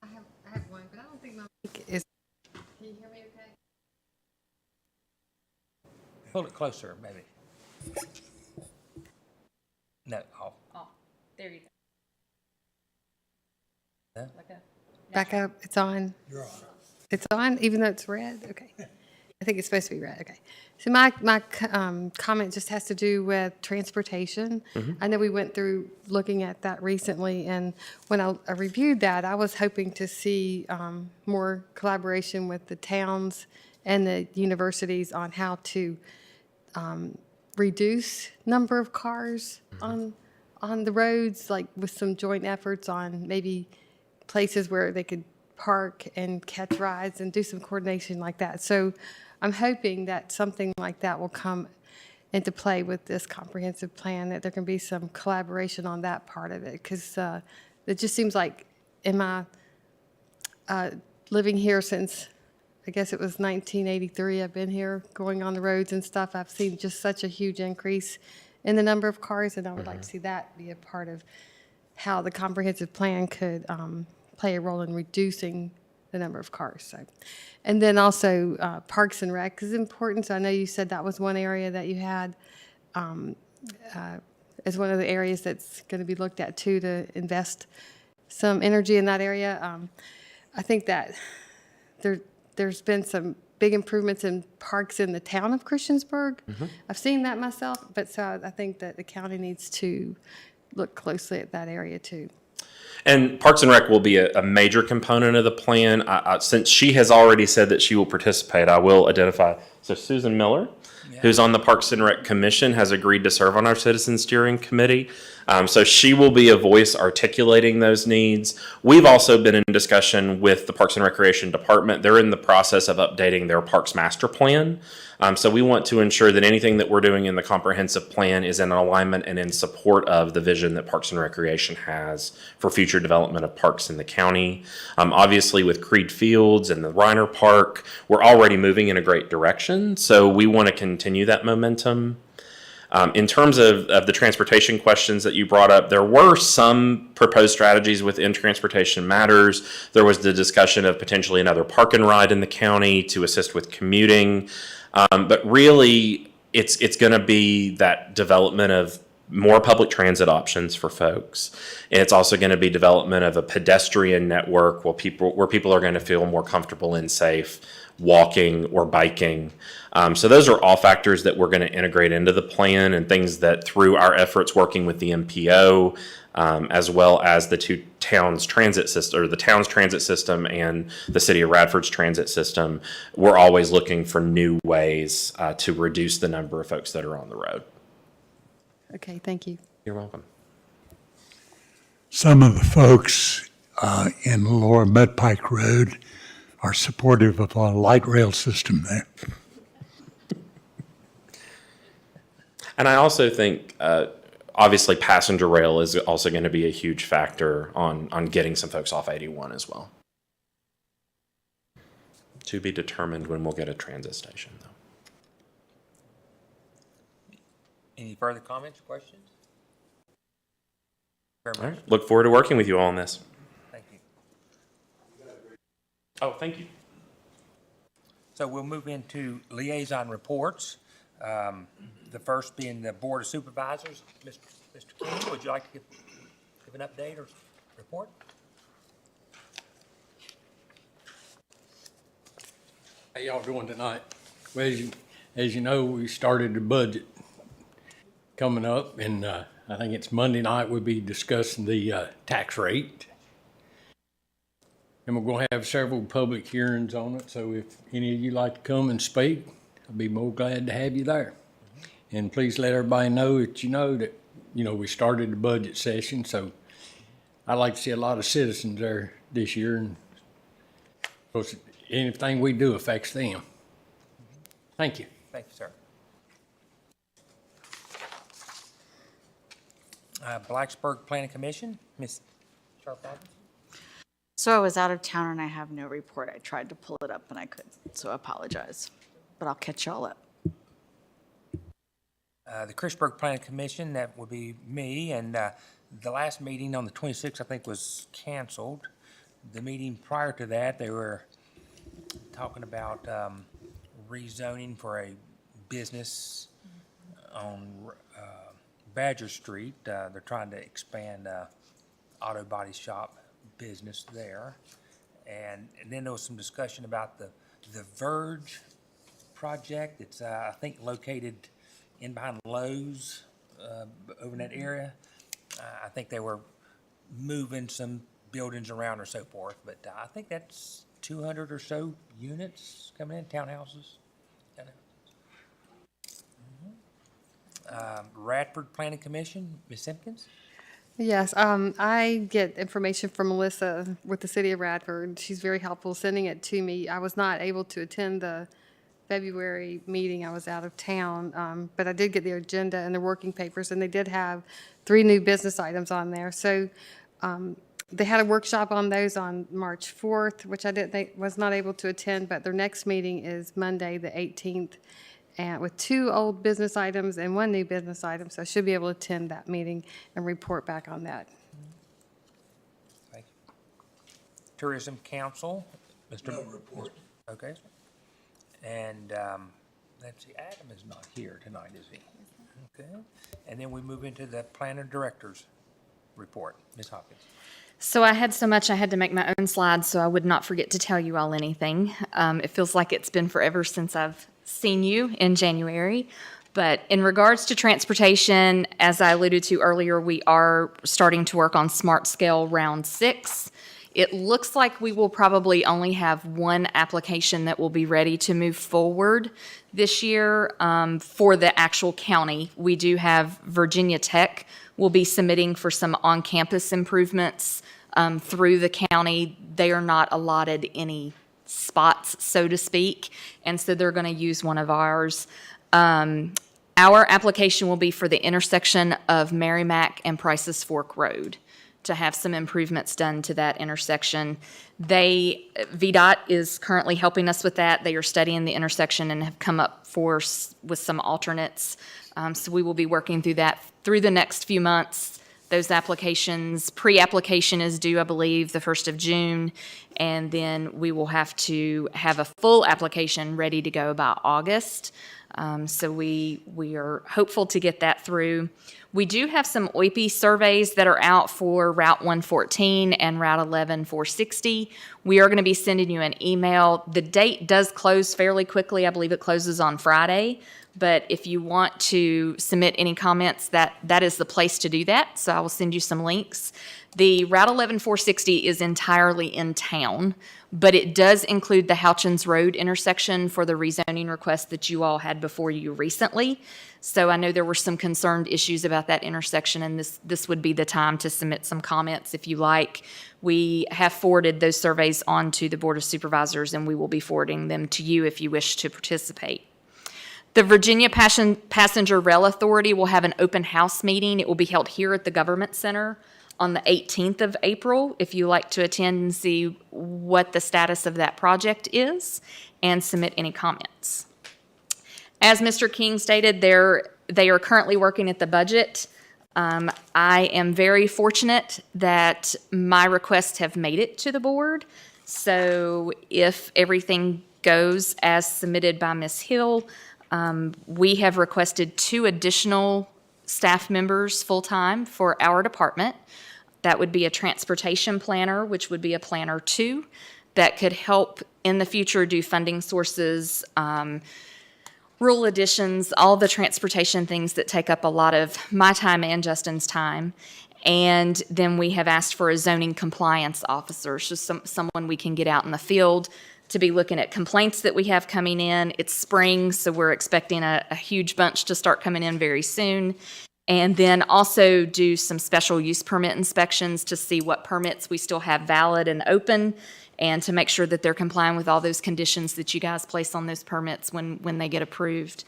I have one, but I don't think my mic is. Can you hear me okay? Pull it closer, maybe. No, off. Oh, there you go. Yeah. Like a- Back up, it's on. It's on, even though it's red? Okay. I think it's supposed to be red, okay. So my comment just has to do with transportation. I know we went through looking at that recently, and when I reviewed that, I was hoping to see more collaboration with the towns and the universities on how to reduce number of cars on the roads, like with some joint efforts on maybe places where they could park and catch rides and do some coordination like that. So I'm hoping that something like that will come into play with this comprehensive plan, that there can be some collaboration on that part of it. Because it just seems like in my living here since, I guess it was 1983, I've been here going on the roads and stuff. I've seen just such a huge increase in the number of cars, and I would like to see that be a part of how the comprehensive plan could play a role in reducing the number of cars. So, and then also Parks and Rec is important. So I know you said that was one area that you had as one of the areas that's going to be looked at too, to invest some energy in that area. I think that there's been some big improvements in parks in the town of Christiansburg. I've seen that myself, but so I think that the county needs to look closely at that area too. And Parks and Rec will be a major component of the plan. Since she has already said that she will participate, I will identify. So Susan Miller, who's on the Parks and Rec Commission, has agreed to serve on our Citizen Steering Committee. So she will be a voice articulating those needs. We've also been in discussion with the Parks and Recreation Department. They're in the process of updating their Parks Master Plan. So we want to ensure that anything that we're doing in the comprehensive plan is in alignment and in support of the vision that Parks and Recreation has for future development of parks in the county. Obviously, with Creed Fields and the Reiner Park, we're already moving in a great direction. So we want to continue that momentum. In terms of the transportation questions that you brought up, there were some proposed strategies within Transportation Matters. There was the discussion of potentially another park and ride in the county to assist with commuting. But really, it's going to be that development of more public transit options for folks. It's also going to be development of a pedestrian network where people are going to feel more comfortable and safe walking or biking. So those are all factors that we're going to integrate into the plan, and things that through our efforts working with the MPO, as well as the two towns transit system, or the town's transit system and the city of Radford's transit system, we're always looking for new ways to reduce the number of folks that are on the road. Okay, thank you. You're welcome. Some of the folks in Lower Mud Pike Road are supportive of a light rail system there. And I also think, obviously, passenger rail is also going to be a huge factor on getting some folks off 81 as well. To be determined when we'll get a transit station, though. Any further comments, questions? Very All much. right. Look forward to working with you all on this. Thank you. Oh, thank you. So we'll move into liaison reports. The first being the Board of Supervisors. Mr. King, would you like to give an update or report? How y'all doing tonight? Well, as you know, we started the budget coming up, and I think it's Monday night we'll be discussing the tax rate. And we're going to have several public hearings on it, so if any of you like to come and speak, I'll be more glad to have you there. And please let everybody know that we started the budget session, so I'd like to see a lot of citizens there this year, and of course, anything we do affects them. Thank you. Thank you, sir. Blacksburg Planning Commission, Ms. Sharp-Adams. So I was out of town and I have no report. I tried to pull it up and I couldn't, so I apologize. But I'll catch y'all up. The Christiansburg Planning Commission, that would be me, and the last meeting on the 26th, I think, was canceled. The meeting prior to that, they were talking about rezoning for a business on Badger Street. They're trying to expand auto body shop business there. And then there was some discussion about the Verge project. It's, I think, located in behind Lowe's over in that area. I think they were moving some buildings around or so forth, but I think that's 200 or so units coming in, townhouses. Radford Planning Commission, Ms. Simpkins? Yes, I get information from Melissa with the city of Radford. She's very helpful sending it to me. I was not able to attend the February meeting. I was out of town, but I did get the agenda and the working papers, and they did have 3 new business items on there. So they had a workshop on those on March 4th, which was not able to attend, but their next meeting is Monday, the 18th, and with 2 old business items and 1 new business item. So I should be able to attend that meeting and report back on that. Thank you. Tourism Council, Mr. No report. Okay. And let's see, Adam is not here tonight, is he? Okay. And then we move into the planner director's report. Ms. Hopkins. So I had so much I had to make my own slides so I would not forget to tell you all anything. It feels like it's been forever since I've seen you in January. But in regards to transportation, as I alluded to earlier, we are starting to work on Smart Scale Round 6. It looks like we will probably only have 1 application that will be ready to move forward this year for the actual county. We do have Virginia Tech will be submitting for some on-campus improvements through the county. They are not allotted any spots, so to speak, and so they're going to use one of ours. Our application will be for the intersection of Merrimack and Price's Fork Road, to have some improvements done to that intersection. VDOT is currently helping us with that. They are studying the intersection and have come up with some alternates. So we will be working through that through the next few months. Those applications, pre-application is due, I believe, the 1st of June, and then we will have to have a full application ready to go by August. So we are hopeful to get that through. We do have some OIP surveys that are out for Route 114 and Route 11-460. We are going to be sending you an email. The date does close fairly quickly. I believe it closes on Friday. But if you want to submit any comments, that is the place to do that. So I will send you some links. The Route 11-460 is entirely in town, but it does include the Houchins Road intersection for the rezoning request that you all had before you recently. So I know there were some concerned issues about that intersection, and this would be the time to submit some comments if you like. We have forwarded those surveys on to the Board of Supervisors, and we will be forwarding them to you if you wish to participate. The Virginia Passenger Rail Authority will have an open house meeting. It will be held here at the Government Center on the 18th of April, if you like to attend and see what the status of that project is and submit any comments. As Mr. King stated, they are currently working at the budget. I am very fortunate that my requests have made it to the board. So if everything goes as submitted by Ms. Hill, we have requested 2 additional staff members full-time for our department. That would be a transportation planner, which would be a planner 2, that could help in the future do funding sources, rule additions, all the transportation things that take up a lot of my time and Justin's time. And then we have asked for a zoning compliance officer, so someone we can get out in the field to be looking at complaints that we have coming in. It's spring, so we're expecting a huge bunch to start coming in very soon. And then also do some special use permit inspections to see what permits we still have valid and open, and to make sure that they're complying with all those conditions that you guys place on those permits when they get approved.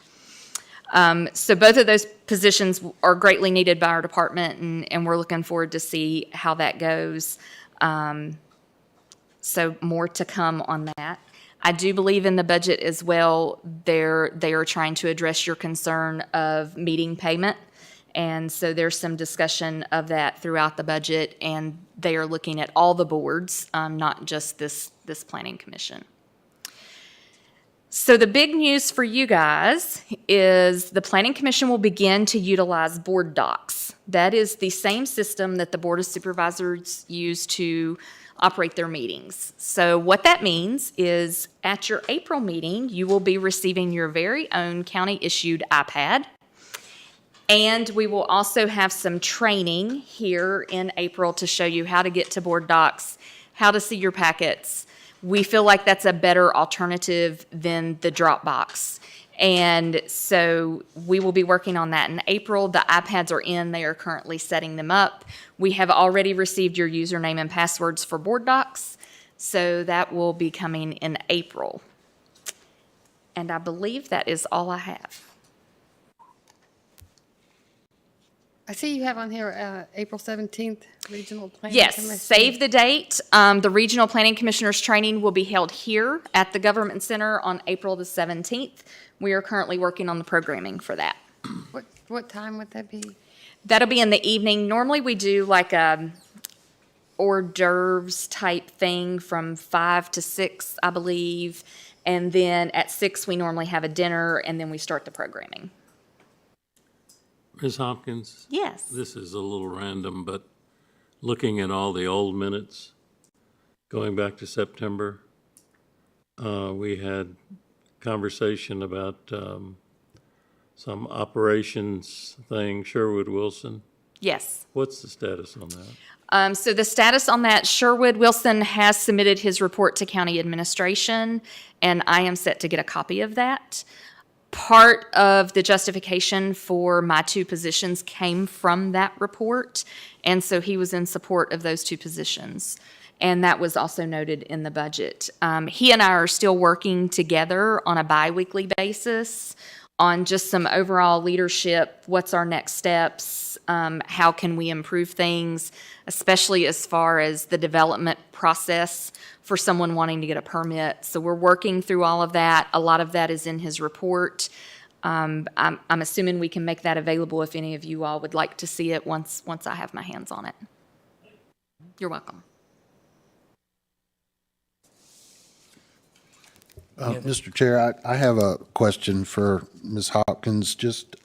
So both of those positions are greatly needed by our department, and we're looking forward to see how that goes. So more to come on that. I do believe in the budget as well, they are trying to address your concern of meeting payment. And so there's some discussion of that throughout the budget, and they are looking at all the boards, not just this planning commission. So the big news for you guys is the Planning Commission will begin to utilize board docs. That is the same system that the Board of Supervisors use to operate their meetings. So what that means is at your April meeting, you will be receiving your very own county-issued iPad. And we will also have some training here in April to show you how to get to board docs, how to see your packets. We feel like that's a better alternative than the Dropbox. And so we will be working on that in April. The iPads are in. They are currently setting them up. We have already received your username and passwords for board docs. So that will be coming in April. And I believe that is all I have. I see you have on here April 17th, Regional Planning Yes, Commission. save the date. The Regional Planning Commissioners Training will be held here at the Government Center on April the 17th. We are currently working on the programming for that. What time would that be? That'll be in the evening. Normally we do like a hors d'oeuvres type thing from 5 to 6, I believe. And then at 6, we normally have a dinner, and then we start the programming. Ms. Hopkins? Yes. This is a little random, but looking at all the old minutes, going back to September, we had conversation about some operations thing, Sherwood Wilson. Yes. What's the status on that? So the status on that, Sherwood Wilson has submitted his report to county administration, and I am set to get a copy of that. Part of the justification for my 2 positions came from that report, and so he was in support of those 2 positions. And that was also noted in the budget. He and I are still working together on a bi-weekly basis on just some overall leadership, what's our next steps, how can we improve things, especially as far as the development process for someone wanting to get a permit. So we're working through all of that. A lot of that is in his report. I'm assuming we can make that available if any of you all would like to see it once I have my hands on it. You're welcome. Mr. Chair, I have a question for Ms. Hopkins. Just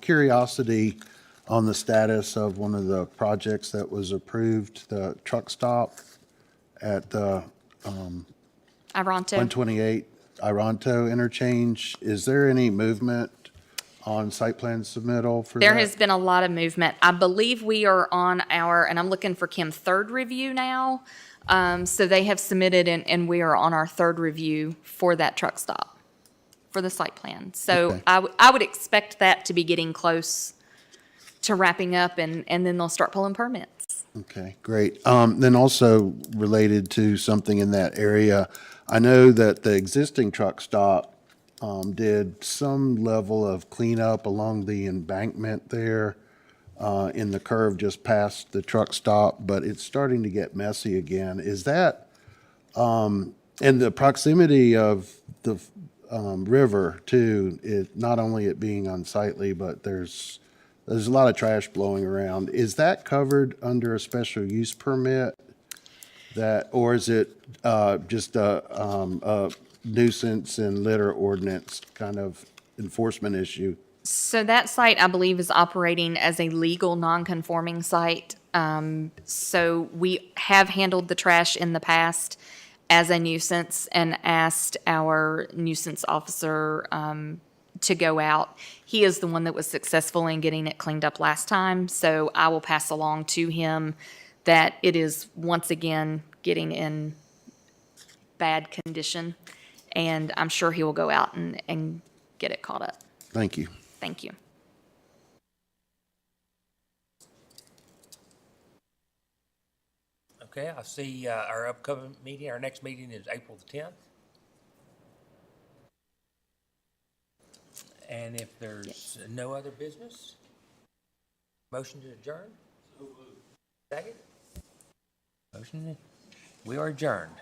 curiosity on the status of one of the projects that was approved, the truck stop at the Ironto. 128 Ironto interchange. Is there any movement on site plan submittal for that? There has been a lot of movement. I believe we are on our, and I'm looking for Kim's third review now. So they have submitted and we are on our third review for that truck stop, for the site plan. So Okay. I would expect that to be getting close to wrapping up and then they'll start pulling permits. Okay, great. Then also related to something in that area, I know that the existing truck stop did some level of cleanup along the embankment there in the curve just past the truck stop, but it's starting to get messy again. Is that, and the proximity of the river too, not only it being unsightly, but there's a lot of trash blowing around. Is that covered under a special use permit? That, or is it just a nuisance and litter ordinance kind of enforcement issue? So that site, I believe, is operating as a legal non-conforming site. So we have handled the trash in the past as a nuisance and asked our nuisance officer to go out. He is the one that was successful in getting it cleaned up last time. So I will pass along to him that it is once again getting in bad condition. And I'm sure he will go out and get it caught up. Thank you. Thank you. Okay, I see our upcoming meeting, our next meeting is April the 10th. And if there's no other business, motion to adjourn? Second? Motion, we are adjourned.